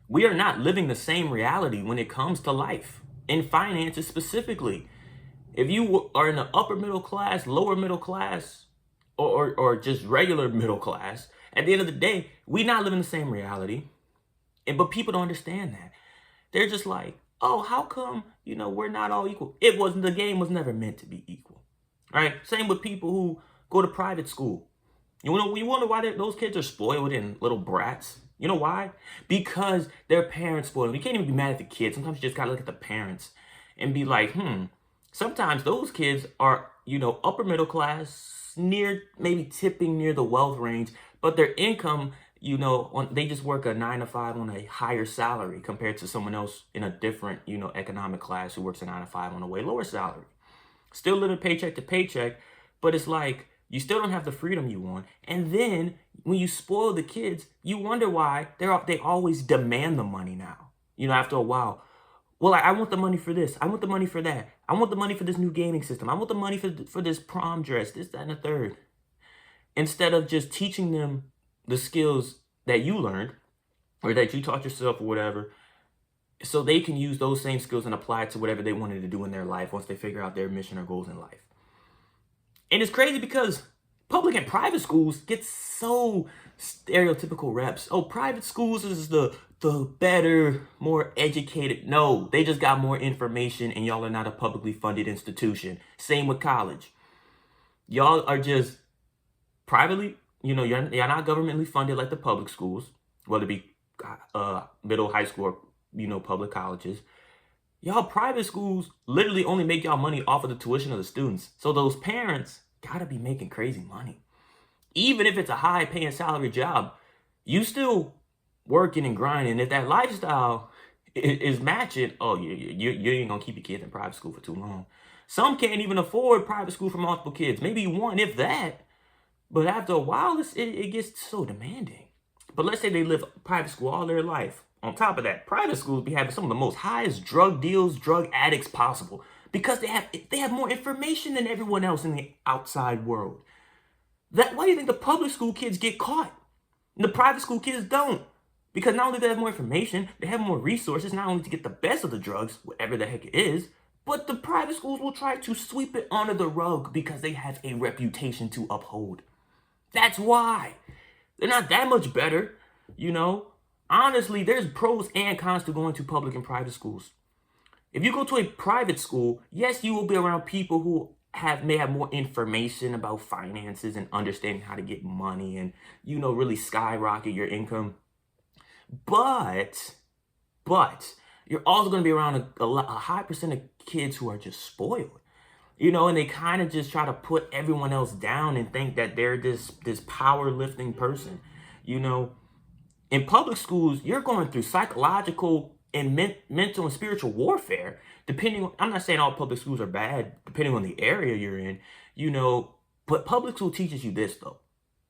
We are not living the same reality when it comes to life, in finances specifically. If you are in the upper middle class, lower middle class, or just regular middle class, at the end of the day, we not living the same reality. But people don't understand that. They're just like, oh, how come, we're not all equal? It wasn't, the game was never meant to be equal. Right? Same with people who go to private school. You wonder why those kids are spoiled and little brats. You know why? Because their parents spoiled them. You can't even be mad at the kids. Sometimes you just gotta look at the parents and be like, sometimes those kids are, upper middle class, near, maybe tipping near the wealth range, but their income, they just work a 9 to 5 on a higher salary compared to someone else in a different, economic class who works a 9 to 5 on a way lower salary. Still living paycheck to paycheck, but it's like you still don't have the freedom you want. And then when you spoil the kids, you wonder why they always demand the money now. After a while, well, I want the money for this. I want the money for that. I want the money for this new gaming system. I want the money for this prom dress, this, that, and the third. Instead of just teaching them the skills that you learned or that you taught yourself or whatever, so they can use those same skills and apply it to whatever they wanted to do in their life once they figure out their mission or goals in life. And it's crazy because public and private schools get so stereotypical reps. Oh, private schools is the better, more educated. No, they just got more information and y'all are not a publicly funded institution. Same with college. Y'all are just privately, you're not governmentally funded like the public schools, whether it be middle, high school, or public colleges. Y'all private schools literally only make y'all money off of the tuition of the students. So those parents gotta be making crazy money. Even if it's a high paying salary job, you still working and grinding. If that lifestyle is matching, oh, you ain't gonna keep your kids in private school for too long. Some can't even afford private school for multiple kids. Maybe one, if that. But after a while, it gets so demanding. But let's say they live private school all their life. On top of that, private schools be having some of the most highest drug deals, drug addicts possible because they have more information than everyone else in the outside world. Why do you think the public school kids get caught? And the private school kids don't. Because not only do they have more information, they have more resources, not only to get the best of the drugs, whatever the heck it is, but the private schools will try to sweep it under the rug because they have a reputation to uphold. That's why. They're not that much better, Honestly, there's pros and cons to going to public and private schools. If you go to a private school, yes, you will be around people who may have more information about finances and understanding how to get money and, really skyrocket your income. But you're also going to be around a high percent of kids who are just spoiled. And they kind of just try to put everyone else down and think that they're this powerlifting person. In public schools, you're going through psychological and mental and spiritual warfare. I'm not saying all public schools are bad, depending on the area you're in, but public school teaches you this though,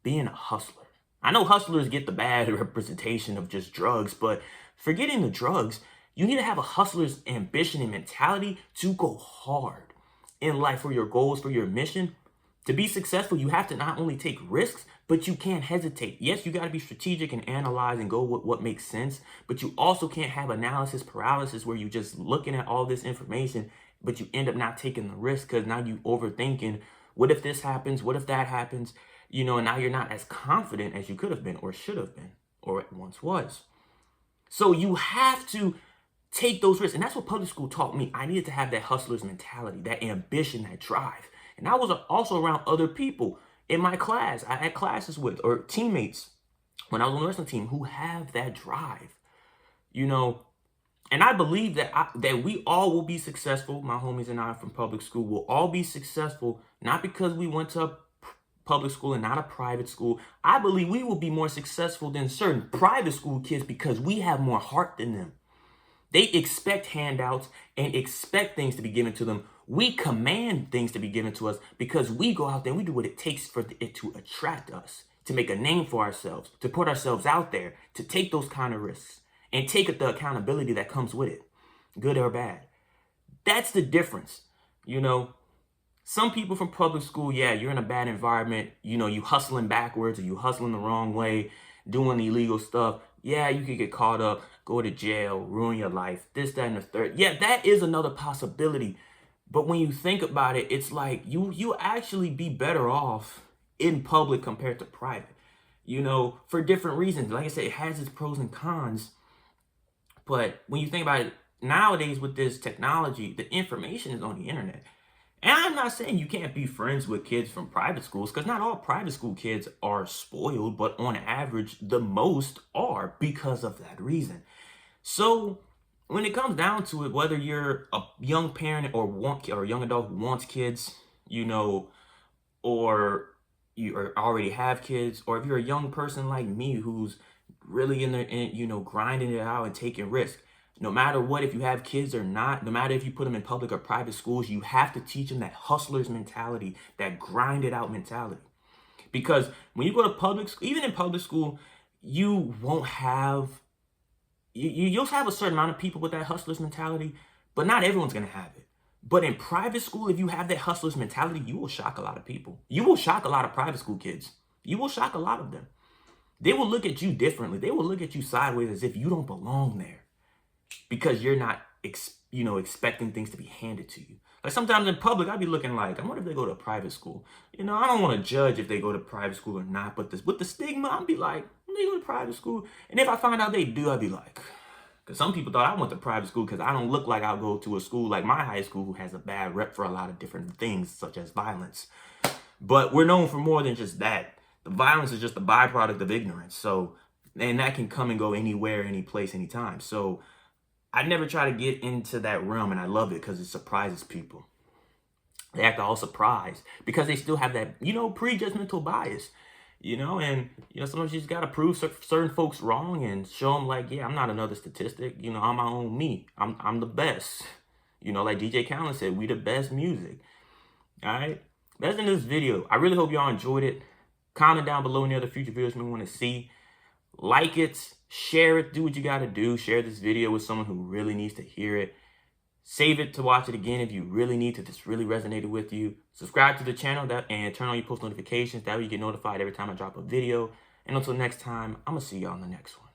being a hustler. I know hustlers get the bad representation of just drugs, but forgetting the drugs, you need to have a hustler's ambition and mentality to go hard in life for your goals, for your mission. To be successful, you have to not only take risks, but you can't hesitate. Yes, you got to be strategic and analyze and go with what makes sense, but you also can't have analysis paralysis where you're just looking at all this information, but you end up not taking the risk because now you overthinking, what if this happens? What if that happens? And now you're not as confident as you could have been or should have been or once was. So you have to take those risks. And that's what public school taught me. I needed to have that hustler's mentality, that ambition, that drive. And I was also around other people in my class, I had classes with, or teammates when I was on the wrestling team who have that drive, And I believe that we all will be successful. My homies and I from public school will all be successful, not because we went to a public school and not a private school. I believe we will be more successful than certain private school kids because we have more heart than them. They expect handouts and expect things to be given to them. We command things to be given to us because we go out there and we do what it takes for it to attract us, to make a name for ourselves, to put ourselves out there, to take those kind of risks and take the accountability that comes with it, good or bad. That's the difference. Some people from public school, yeah, you're in a bad environment, you hustling backwards or you hustling the wrong way, doing illegal stuff. Yeah, you could get caught up, go to jail, ruin your life, this, that, and the third. Yeah, that is another possibility. But when you think about it, it's like you actually be better off in public compared to private. For different reasons. Like I said, it has its pros and cons. But when you think about it, nowadays with this technology, the information is on the internet. And I'm not saying you can't be friends with kids from private schools, because not all private school kids are spoiled, but on average, the most are because of that reason. So when it comes down to it, whether you're a young parent or a young adult who wants kids, or already have kids, or if you're a young person like me who's really grinding it out and taking risks, no matter what, if you have kids or not, no matter if you put them in public or private schools, you have to teach them that hustler's mentality, that grind it out mentality. Because when you go to public school, even in public school, you won't have, you'll have a certain amount of people with that hustler's mentality, but not everyone's going to have it. But in private school, if you have that hustler's mentality, you will shock a lot of people. You will shock a lot of private school kids. You will shock a lot of them. They will look at you differently. They will look at you sideways as if you don't belong there, because you're not, expecting things to be handed to you. Like sometimes in public, I'd be looking like, I wonder if they go to a private school. I don't want to judge if they go to private school or not, but with the stigma, I'd be like, they go to private school. And if I find out they do, I'd be like, because some people thought I went to private school because I don't look like I'll go to a school like my high school, who has a bad rep for a lot of different things, such as violence. But we're known for more than just that. The violence is just a byproduct of ignorance. So, and that can come and go anywhere, any place, anytime. So I never try to get into that realm, and I love it because it surprises people. They act all surprised because they still have that, prejudgmental bias, and, sometimes you just got to prove certain folks wrong and show them like, yeah, I'm not another statistic. I'm my own me. I'm the best. Like DJ Khaled said, we the best music. All right. That's in this video. I really hope y'all enjoyed it. Comment down below any other future videos you want to see. Like it, share it, do what you got to do. Share this video with someone who really needs to hear it. Save it to watch it again if you really need to. This really resonated with you. Subscribe to the channel and turn on your post notifications. That way you get notified every time I drop a video. And until next time, I'm going to see y'all in the next one.